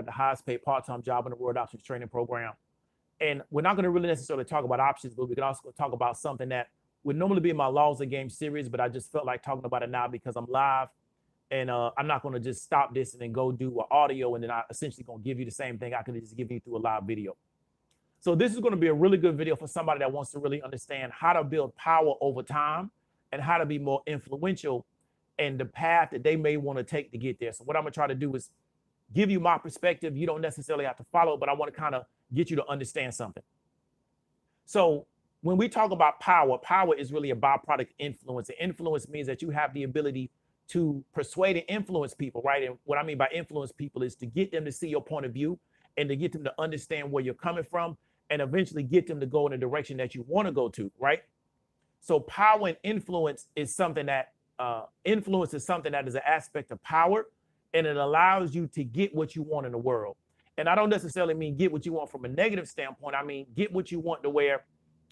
the highest paid part-time job in the world options training program. And we're not going to really necessarily talk about options, but we can also talk about something that would normally be in my Laws of Game series, but I just felt like talking about it now because I'm live. And I'm not going to just stop this and then go do an audio and then I essentially going to give you the same thing I could just give you through a live video. So this is going to be a really good video for somebody that wants to really understand how to build power over time and how to be more influential and the path that they may want to take to get there. So what I'm going to try to do is give you my perspective. You don't necessarily have to follow, but I want to kind of get you to understand something. So when we talk about power, power is really a byproduct of influence. And influence means that you have the ability to persuade and influence people, right? And what I mean by influence people is to get them to see your point of view and to get them to understand where you're coming from and eventually get them to go in the direction that you want to go to, right? So power and influence is something that is an aspect of power, and it allows you to get what you want in the world. And I don't necessarily mean get what you want from a negative standpoint. I mean, get what you want to where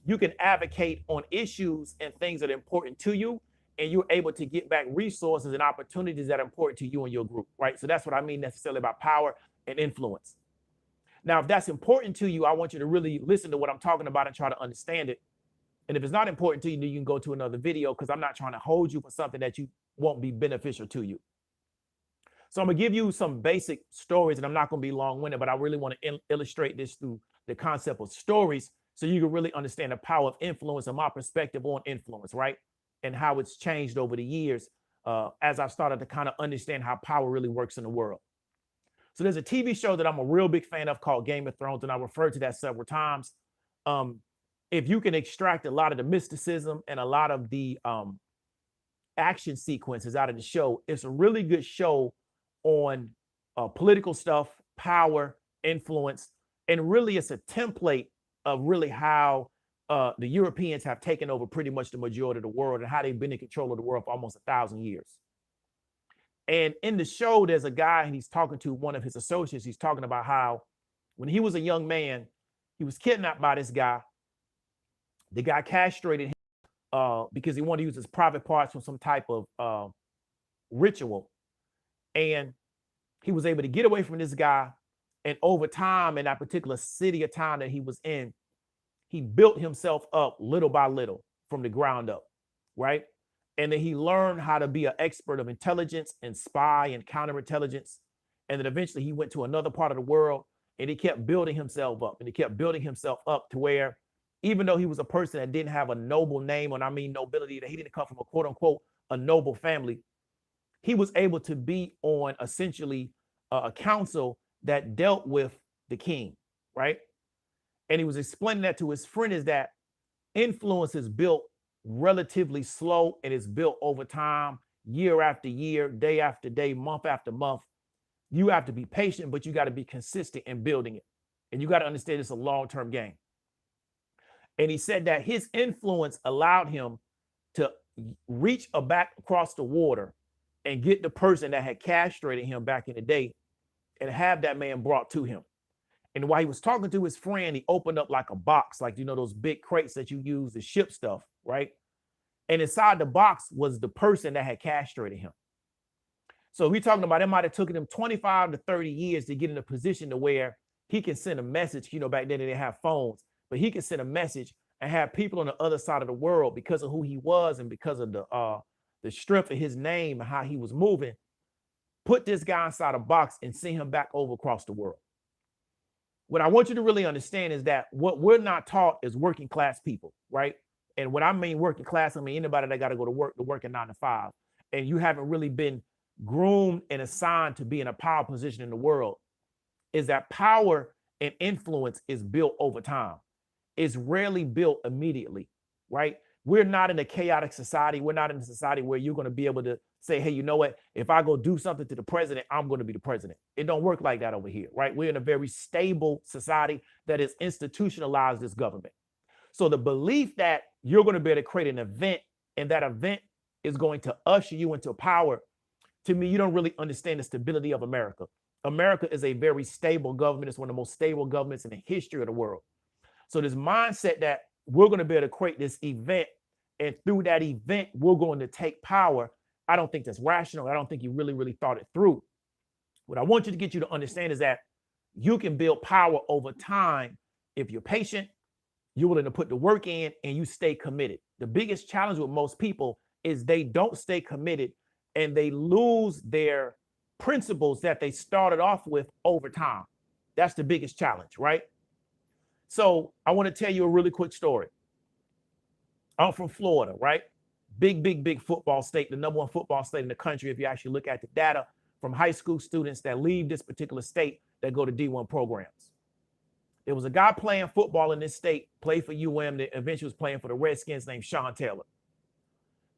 you can advocate on issues and things that are important to you, and you're able to get back resources and opportunities that are important to you and your group, right? So that's what I mean necessarily about power and influence. Now, if that's important to you, I want you to really listen to what I'm talking about and try to understand it. And if it's not important to you, then you can go to another video because I'm not trying to hold you for something that you won't be beneficial to you. So I'm going to give you some basic stories, and I'm not going to be long-winded, but I really want to illustrate this through the concept of stories so you can really understand the power of influence and my perspective on influence, right? And how it's changed over the years as I've started to kind of understand how power really works in the world. So there's a TV show that I'm a real big fan of called Game of Thrones, and I referred to that several times. If you can extract a lot of the mysticism and a lot of the action sequences out of the show, it's a really good show on political stuff, power, influence, and really it's a template of really how the Europeans have taken over pretty much the majority of the world and how they've been in control of the world for almost 1,000 years. And in the show, there's a guy and he's talking to one of his associates. He's talking about how when he was a young man, he was kidnapped by this guy. The guy castrated him because he wanted to use his private parts for some type of ritual. And he was able to get away from this guy. And over time, in that particular city or town that he was in, he built himself up little by little from the ground up, right? And then he learned how to be an expert of intelligence and spy and counterintelligence. And then eventually he went to another part of the world and he kept building himself up and he kept building himself up to where even though he was a person that didn't have a noble name, and I mean nobility, that he didn't come from a quote unquote, a noble family, he was able to be on essentially a council that dealt with the king, right? And he was explaining that to his friend is that influence is built relatively slow and it's built over time, year after year, day after day, month after month. You have to be patient, but you got to be consistent in building it. And you got to understand it's a long-term game. And he said that his influence allowed him to reach back across the water and get the person that had castrated him back in the day and have that man brought to him. And while he was talking to his friend, he opened up like a box, like, you know, those big crates that you use to ship stuff, right? And inside the box was the person that had castrated him. So we're talking about it might have taken him 25 to 30 years to get in a position to where he can send a message. You know, back then they didn't have phones, but he could send a message and have people on the other side of the world because of who he was and because of the strength of his name and how he was moving, put this guy inside a box and send him back over across the world. What I want you to really understand is that what we're not taught is working class people, right? And when I mean working class, I mean anybody that got to go to work at 9 to 5, and you haven't really been groomed and assigned to be in a power position in the world, is that power and influence is built over time. It's rarely built immediately, right? We're not in a chaotic society. We're not in a society where you're going to be able to say, hey, you know what? If I go do something to the president, I'm going to be the president. It don't work like that over here, right? We're in a very stable society that has institutionalized this government. So the belief that you're going to be able to create an event and that event is going to usher you into power, to me, you don't really understand the stability of America. America is a very stable government. It's one of the most stable governments in the history of the world. So this mindset that we're going to be able to create this event, and through that event, we're going to take power, I don't think that's rational. I don't think you really thought it through. What I want you to get you to understand is that You can build power over time if you're patient, you're willing to put the work in, and you stay committed. The biggest challenge with most people is they don't stay committed and they lose their principles that they started off with over time. That's the biggest challenge, right? So I want to tell you a really quick story. I'm from Florida, right? Big football state, the number one football state in the country. If you actually look at the data from high school students that leave this particular state that go to D1 programs. There was a guy playing football in this state, played for UM, that eventually was playing for the Redskins, named Sean Taylor.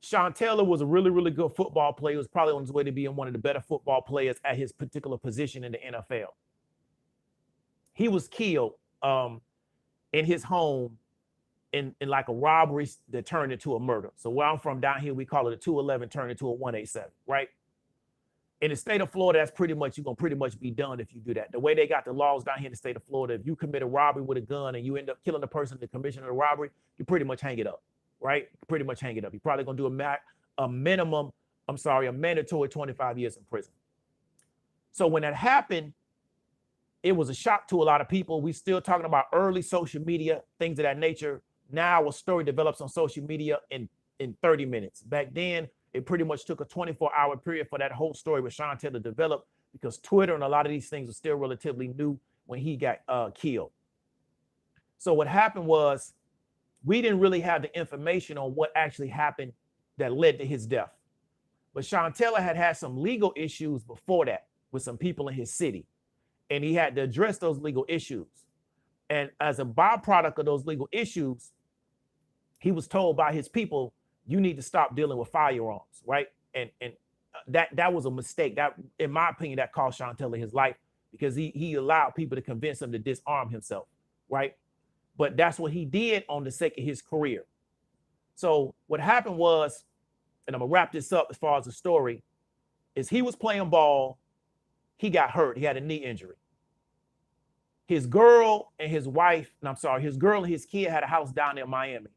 Sean Taylor was a really good football player. He was probably on his way to being one of the better football players at his particular position in the NFL. He was killed in his home in like a robbery that turned into a murder. So where I'm from down here, we call it a 211 turned into a 187, right? In the state of Florida, that's pretty much, you're going to pretty much be done if you do that. The way they got the laws down here in the state of Florida, if you commit a robbery with a gun and you end up killing the person in the commission of the robbery, you pretty much hang it up, right? Pretty much hang it up. You're probably going to do a mandatory 25 years in prison. So when that happened, it was a shock to a lot of people. We still talking about early social media, things of that nature. Now a story develops on social media in 30 minutes. Back then, it pretty much took a 24-hour period for that whole story with Sean Taylor to develop, because Twitter and a lot of these things were still relatively new when he got killed. So what happened was, we didn't really have the information on what actually happened that led to his death. But Sean Taylor had some legal issues before that with some people in his city, and he had to address those legal issues. And as a byproduct of those legal issues, he was told by his people, you need to stop dealing with firearms, right? And that was a mistake. That, in my opinion, that cost Sean Taylor his life, because he allowed people to convince him to disarm himself, right? But that's what he did on the sake of his career. So what happened was, and I'm gonna wrap this up as far as the story, is he was playing ball, he got hurt, he had a knee injury. His girl and his kid had a house down there in Miami.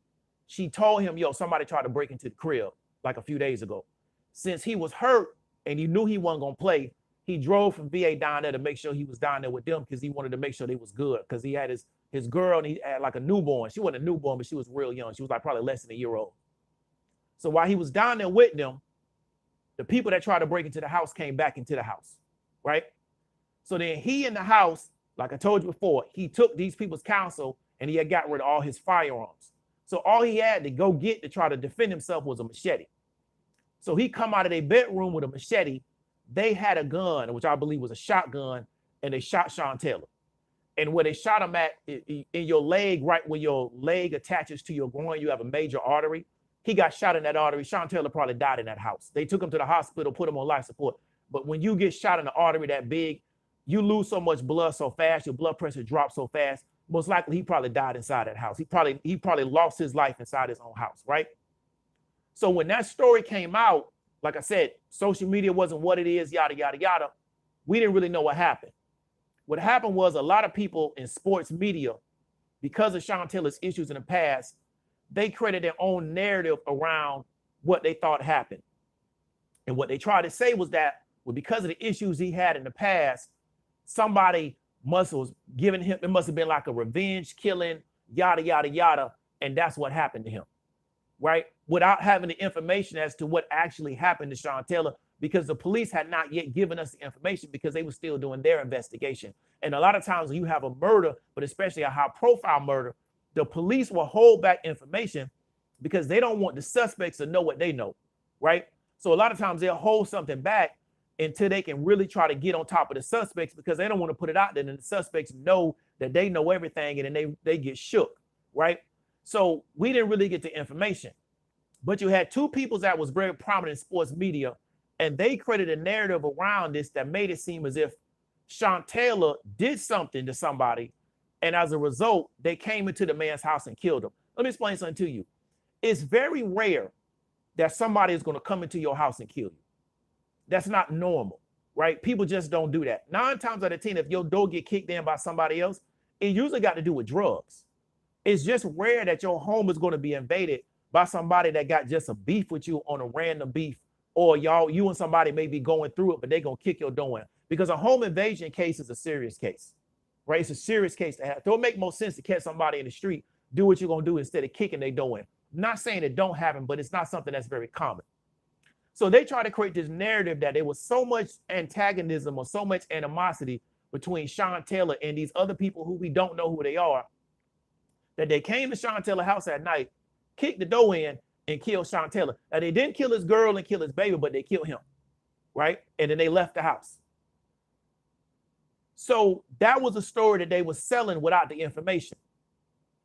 She told him, yo, somebody tried to break into the crib like a few days ago. Since he was hurt and he knew he wasn't going to play, he drove from VA down there to make sure he was down there with them, because he wanted to make sure they was good, because he had his girl, and he had like a newborn. She wasn't a newborn, but she was real young. She was like probably less than a year old. So while he was down there with them, the people that tried to break into the house came back into the house, right? So then he in the house, like I told you before, he took these people's counsel and he had got rid of all his firearms. So all he had to go get to try to defend himself was a machete. So he come out of their bedroom with a machete. They had a gun, which I believe was a shotgun, and they shot Sean Taylor. And where they shot him at, in your leg, right where your leg attaches to your groin, you have a major artery. He got shot in that artery. Sean Taylor probably died in that house. They took him to the hospital, put him on life support. But when you get shot in the artery that big, you lose so much blood so fast, your blood pressure drops so fast, most likely he probably died inside that house. He probably lost his life inside his own house, right? So when that story came out, like I said, social media wasn't what it is, yada, yada, yada. We didn't really know what happened. What happened was, a lot of people in sports media, because of Sean Taylor's issues in the past, they created their own narrative around what they thought happened. And what they tried to say was that, well, because of the issues he had in the past, somebody must have given him, it must have been like a revenge killing, yada, yada, yada. And that's what happened to him, right? Without having the information as to what actually happened to Sean Taylor, because the police had not yet given us the information, because they were still doing their investigation. And a lot of times when you have a murder, but especially a high profile murder, the police will hold back information because they don't want the suspects to know what they know, right? So a lot of times they'll hold something back until they can really try to get on top of the suspects, because they don't want to put it out there and the suspects know that they know everything, and then they get shook, right? So we didn't really get the information. But you had two people that was very prominent in sports media, and they created a narrative around this that made it seem as if Sean Taylor did something to somebody, and as a result, they came into the man's house and killed him. Let me explain something to you. It's very rare that somebody is going to come into your house and kill you. That's not normal, right? People just don't do that. 9 times out of 10, if your door get kicked in by somebody else, it usually got to do with drugs. It's just rare that your home is going to be invaded by somebody that got just a beef with you on a random beef, or you and somebody may be going through it, but they're going to kick your door in, because a home invasion case is a serious case. right? It's a serious case to have. It don't make more sense to catch somebody in the street, do what you're going to do instead of kicking their door in. I'm not saying it don't happen, but it's not something that's very common. So they try to create this narrative that there was so much antagonism or so much animosity between Sean Taylor and these other people who we don't know who they are, that they came to Sean Taylor's house at night, kicked the door in, and killed Sean Taylor. Now, they didn't kill his girl and kill his baby, but they killed him, right? And then they left the house. So that was a story that they were selling without the information.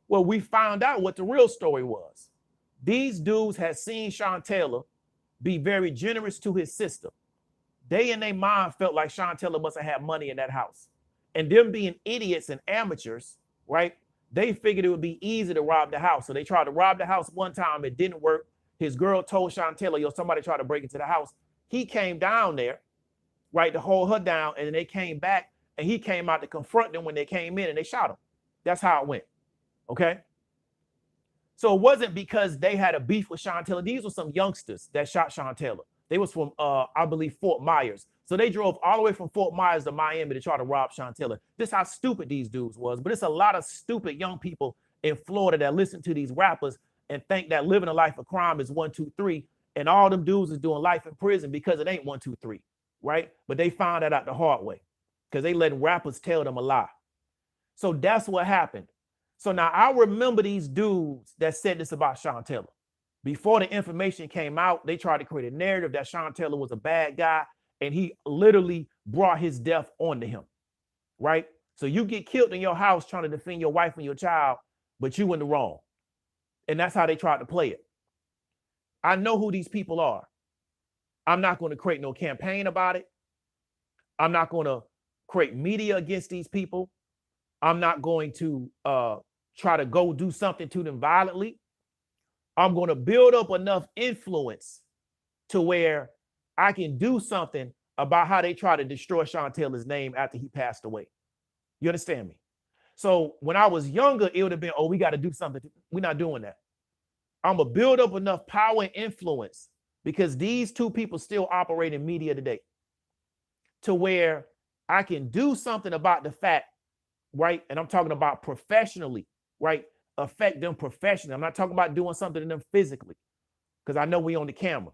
Well, we found out what the real story was. These dudes had seen Sean Taylor be very generous to his sister. They in their mind felt like Sean Taylor must have had money in that house. And them being idiots and amateurs, right? They figured it would be easy to rob the house. So they tried to rob the house one time. It didn't work. His girl told Sean Taylor, yo, somebody tried to break into the house. He came down there, right, to hold her down. And then they came back and he came out to confront them when they came in and they shot him. That's how it went. Okay. So it wasn't because they had a beef with Sean Taylor. These were some youngsters that shot Sean Taylor. They was from, I believe, Fort Myers. So they drove all the way from Fort Myers to Miami to try to rob Sean Taylor. This is how stupid these dudes was. But it's a lot of stupid young people in Florida that listen to these rappers and think that living a life of crime is 1, 2, 3. And all them dudes is doing life in prison because it ain't 1, 2, 3, right? But they found that out the hard way because they let rappers tell them a lie. So that's what happened. So now I remember these dudes that said this about Sean Taylor. Before the information came out, they tried to create a narrative that Sean Taylor was a bad guy and he literally brought his death onto him, right? So you get killed in your house trying to defend your wife and your child, but you in the wrong. And that's how they tried to play it. I know who these people are. I'm not going to create no campaign about it. I'm not going to create media against these people. I'm not going to try to go do something to them violently. I'm going to build up enough influence to where I can do something about how they try to destroy Sean Taylor's name after he passed away. You understand me? So when I was younger, it would have been, oh, we got to do something. We're not doing that. I'm going to build up enough power and influence because these two people still operate in media today to where I can do something about the fact, right? And I'm talking about professionally, right? Affect them professionally. I'm not talking about doing something to them physically because I know we on the camera.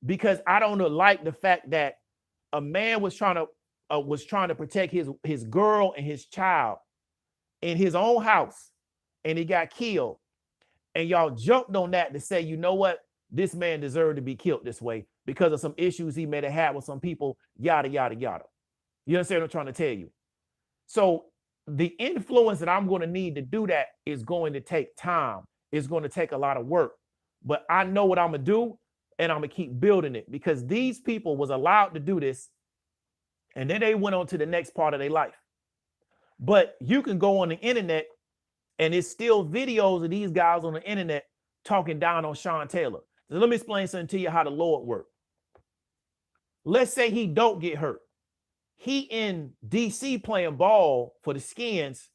Because I don't like the fact that a man was trying to protect his girl and his child in his own house and he got killed. And y'all jumped on that to say, you know what? This man deserved to be killed this way because of some issues he may have had with some people, yada, yada, yada. You understand what I'm trying to tell you? So the influence that I'm going to need to do that is going to take time. It's going to take a lot of work. But I know what I'm going to do, and I'm going to keep building it because these people was allowed to do this, and then they went on to the next part of their life. But you can go on the internet, and it's still videos of these guys on the internet talking down on Sean Taylor. So let me explain something to you how the Lord worked. Let's say he don't get hurt. He in DC playing ball for the Skins,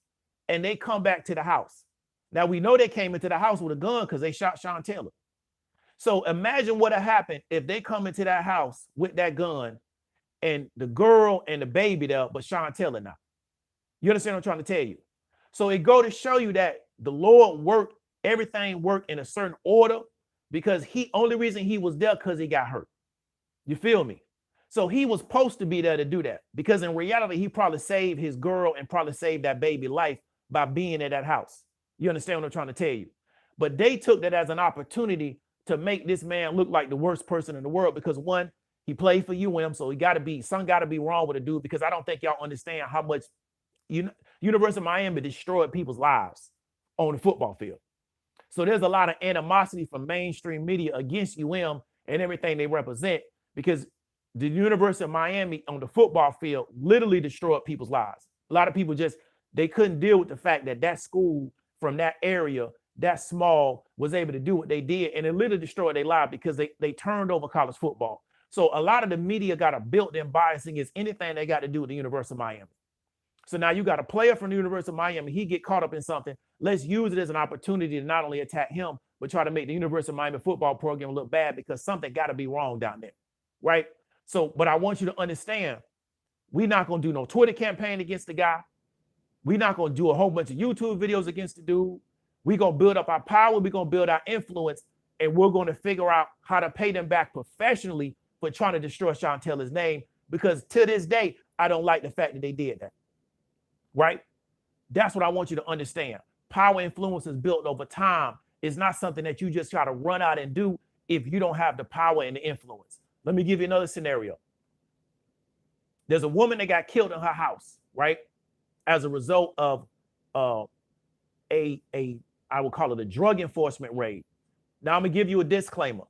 and they come back to the house. Now, we know they came into the house with a gun because they shot Sean Taylor. So imagine what had happened if they come into that house with that gun and the girl and the baby there, but Sean Taylor now. You understand what I'm trying to tell you? So it go to show you that the Lord worked, everything worked in a certain order because only reason he was there because he got hurt. You feel me? So he was supposed to be there to do that because in reality, he probably saved his girl and probably saved that baby life by being at that house. You understand what I'm trying to tell you? But they took that as an opportunity to make this man look like the worst person in the world because one, he played for UM, so something got to be wrong with the dude because I don't think y'all understand how much University of Miami destroyed people's lives on the football field. So there's a lot of animosity from mainstream media against UM and everything they represent because the University of Miami on the football field literally destroyed people's lives. A lot of people they couldn't deal with the fact that school from that area, that small, was able to do what they did. And it literally destroyed their lives because they turned over college football. So a lot of the media got a built-in bias against anything they got to do with the University of Miami. So now you got a player from the University of Miami. He get caught up in something. Let's use it as an opportunity to not only attack him, but try to make the University of Miami football program look bad because something got to be wrong down there, right? So, but I want you to understand, we're not going to do no Twitter campaign against the guy. We're not going to do a whole bunch of YouTube videos against the dude. We're going to build up our power. We're going to build our influence. And we're going to figure out how to pay them back professionally for trying to destroy Sean Taylor's name. Because to this day, I don't like the fact that they did that. Right? That's what I want you to understand. Power influence is built over time. It's not something that you just try to run out and do if you don't have the power and the influence. Let me give you another scenario. There's a woman that got killed in her house, right? As a result of I would call it a drug enforcement raid. Now I'm gonna give you a disclaimer.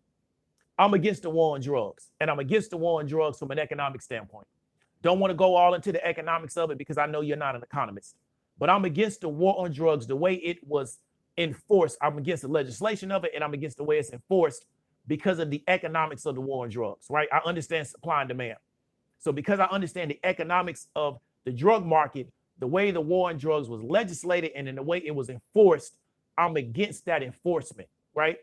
I'm against the war on drugs, and I'm against the war on drugs from an economic standpoint. Don't want to go all into the economics of it because I know you're not an economist. But I'm against the war on drugs, the way it was enforced. I'm against the legislation of it, and I'm against the way it's enforced because of the economics of the war on drugs, right? I understand supply and demand. So because I understand the economics of the drug market, the way the war on drugs was legislated and in the way it was enforced, I'm against that enforcement, right?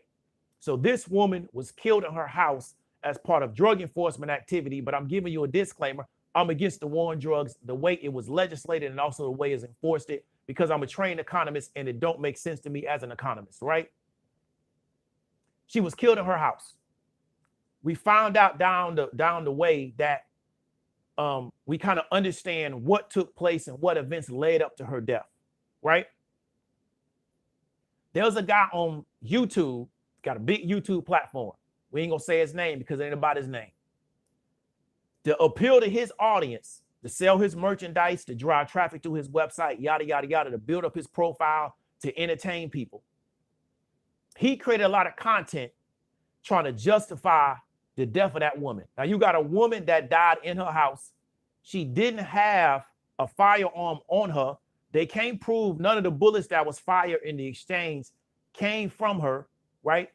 So this woman was killed in her house as part of drug enforcement activity, but I'm giving you a disclaimer. I'm against the war on drugs, the way it was legislated and also the way it's enforced it, because I'm a trained economist and it don't make sense to me as an economist, right? She was killed in her house. We found out down the way that we kind of understand what took place and what events led up to her death, right? There's a guy on YouTube, got a big YouTube platform. We ain't gonna say his name because it ain't about his name. To appeal to his audience, to sell his merchandise, to drive traffic to his website, yada, yada, yada, to build up his profile, to entertain people. He created a lot of content trying to justify the death of that woman. Now you got a woman that died in her house. She didn't have a firearm on her. They can't prove none of the bullets that was fired in the exchange came from her, right?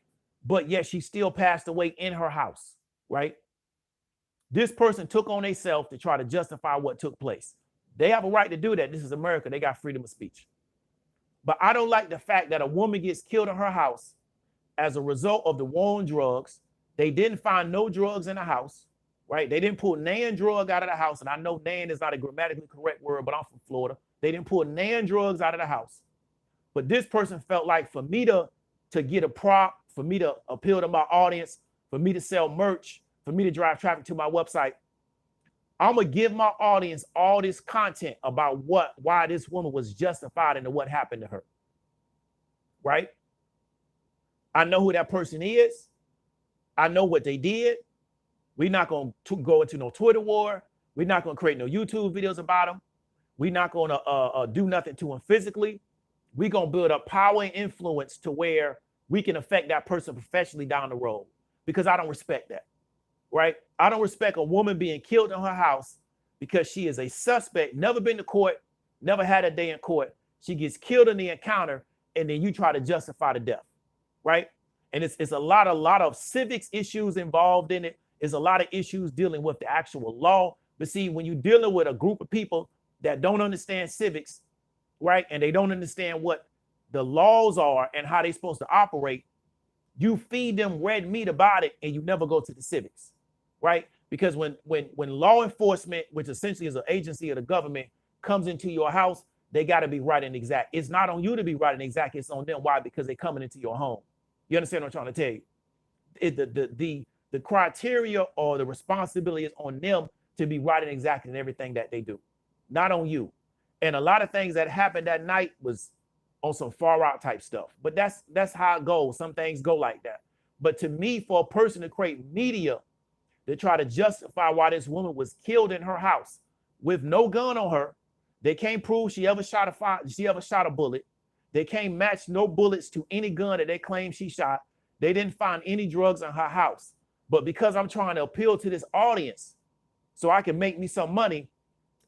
But yet she still passed away in her house, right? This person took on themselves to try to justify what took place. They have a right to do that. This is America. They got freedom of speech. But I don't like the fact that a woman gets killed in her house as a result of the war on drugs. They didn't find no drugs in the house, right? They didn't pull nan drug out of the house. And I know nan is not a grammatically correct word, but I'm from Florida. They didn't pull nan drugs out of the house. But this person felt like for me to get a prop, for me to appeal to my audience, for me to sell merch, for me to drive traffic to my website, I'm gonna give my audience all this content about why this woman was justified into what happened to her, right? I know who that person is. I know what they did. We're not going to go into no Twitter war. We're not going to create no YouTube videos about them. We're not going to do nothing to them physically. We're going to build up power and influence to where we can affect that person professionally down the road, because I don't respect that, right? I don't respect a woman being killed in her house because she is a suspect, never been to court, never had a day in court. She gets killed in the encounter, and then you try to justify the death, right? And it's a lot of civics issues involved in it. There's a lot of issues dealing with the actual law. But see, when you're dealing with a group of people that don't understand civics, right, and they don't understand what the laws are and how they're supposed to operate, you feed them red meat about it and you never go to the civics, right? Because when law enforcement, which essentially is an agency of the government, comes into your house, they got to be right and exact. It's not on you to be right and exact. It's on them. Why? Because they're coming into your home. You understand what I'm trying to tell you? The criteria or the responsibility is on them to be right and exact in everything that they do, not on you. And a lot of things that happened that night was on some far out type stuff. But that's how it goes. Some things go like that. But to me, for a person to create media to try to justify why this woman was killed in her house with no gun on her, they can't prove she ever shot a bullet. They can't match no bullets to any gun that they claim she shot. They didn't find any drugs in her house. But because I'm trying to appeal to this audience so I can make me some money,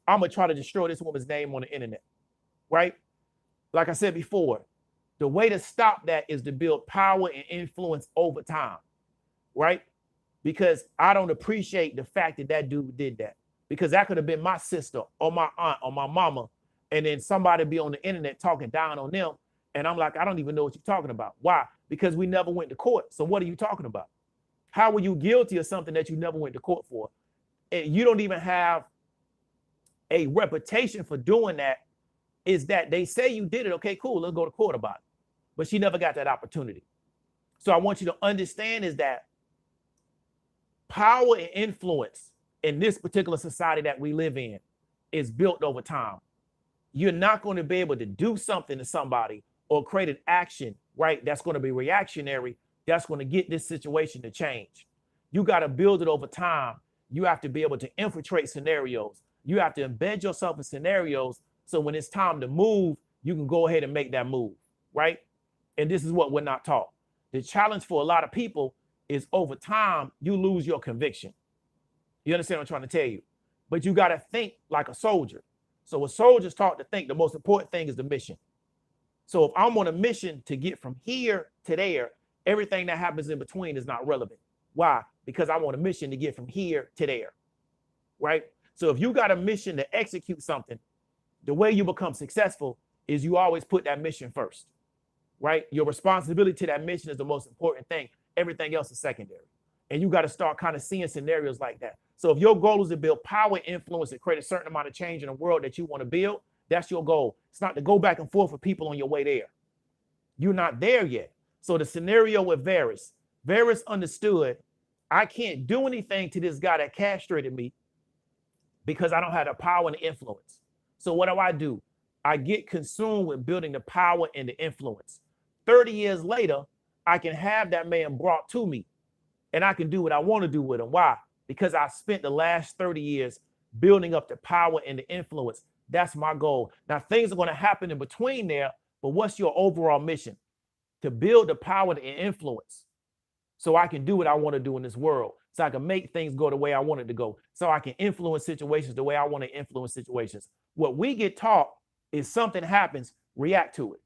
I'm going to try to destroy this woman's name on the internet, right? Like I said before, the way to stop that is to build power and influence over time, right? Because I don't appreciate the fact that that dude did that, because that could have been my sister or my aunt or my mama. And then somebody be on the internet talking down on them. And I'm like, I don't even know what you're talking about. Why? Because we never went to court. So what are you talking about? How were you guilty of something that you never went to court for? And you don't even have a reputation for doing that. is that they say you did it. Okay, cool. Let's go to court about it. But she never got that opportunity. So I want you to understand is that power and influence in this particular society that we live in is built over time. You're not going to be able to do something to somebody or create an action, right? That's going to be reactionary. That's going to get this situation to change. You got to build it over time. You have to be able to infiltrate scenarios. You have to embed yourself in scenarios so when it's time to move, you can go ahead and make that move, right? And this is what we're not taught. The challenge for a lot of people is over time, you lose your conviction. You understand what I'm trying to tell you? But you got to think like a soldier. So a soldier's taught to think the most important thing is the mission. So if I'm on a mission to get from here to there, everything that happens in between is not relevant. Why? Because I'm on a mission to get from here to there, right? So if you got a mission to execute something, the way you become successful is you always put that mission first, right? Your responsibility to that mission is the most important thing. Everything else is secondary. And you got to start kind of seeing scenarios like that. So if your goal is to build power, influence, and create a certain amount of change in the world that you want to build, that's your goal. It's not to go back and forth with people on your way there. You're not there yet. So the scenario with Varys understood, I can't do anything to this guy that castrated me because I don't have the power and the influence. So what do? I get consumed with building the power and the influence. 30 years later, I can have that man brought to me and I can do what I want to do with him. Why? Because I spent the last 30 years building up the power and the influence. That's my goal. Now, things are going to happen in between there, but what's your overall mission? To build the power and influence so I can do what I want to do in this world, so I can make things go the way I want it to go, so I can influence situations the way I want to influence situations. What we get taught is something happens, react to it.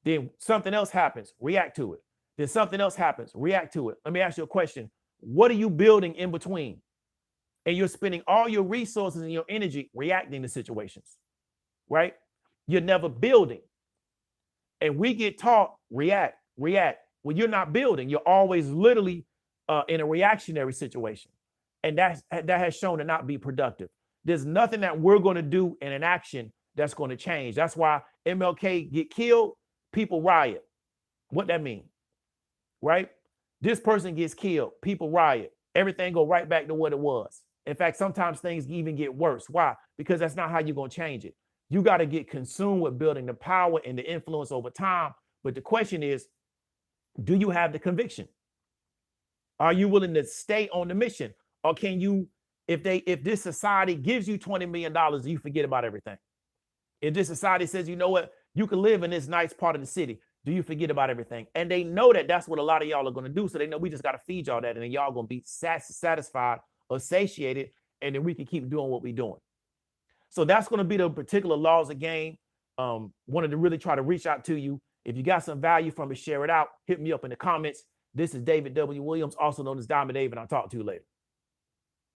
Then something else happens, react to it. Then something else happens, react to it. Let me ask you a question. What are you building in between? And you're spending all your resources and your energy reacting to situations, right? You're never building. And we get taught react. When you're not building, you're always literally in a reactionary situation. And that has shown to not be productive. There's nothing that we're going to do in an action that's going to change. That's why MLK get killed, people riot. What that mean, right? This person gets killed, people riot. Everything go right back to what it was. In fact, sometimes things even get worse. Why? Because that's not how you're going to change it. You got to get consumed with building the power and the influence over time. But the question is, do you have the conviction? Are you willing to stay on the mission? Or can you, if this society gives you $20 million, you forget about everything? If this society says, you know what, you can live in this nice part of the city, do you forget about everything? And they know that that's what a lot of y'all are going to do. So they know we just got to feed y'all that. And then y'all going to be satisfied or satiated. And then we can keep doing what we're doing. So that's going to be the particular laws of game. Wanted to really try to reach out to you. If you got some value from it, share it out. Hit me up in the comments. This is David W. Williams, also known as Diamond Dave, and I'll talk to you later.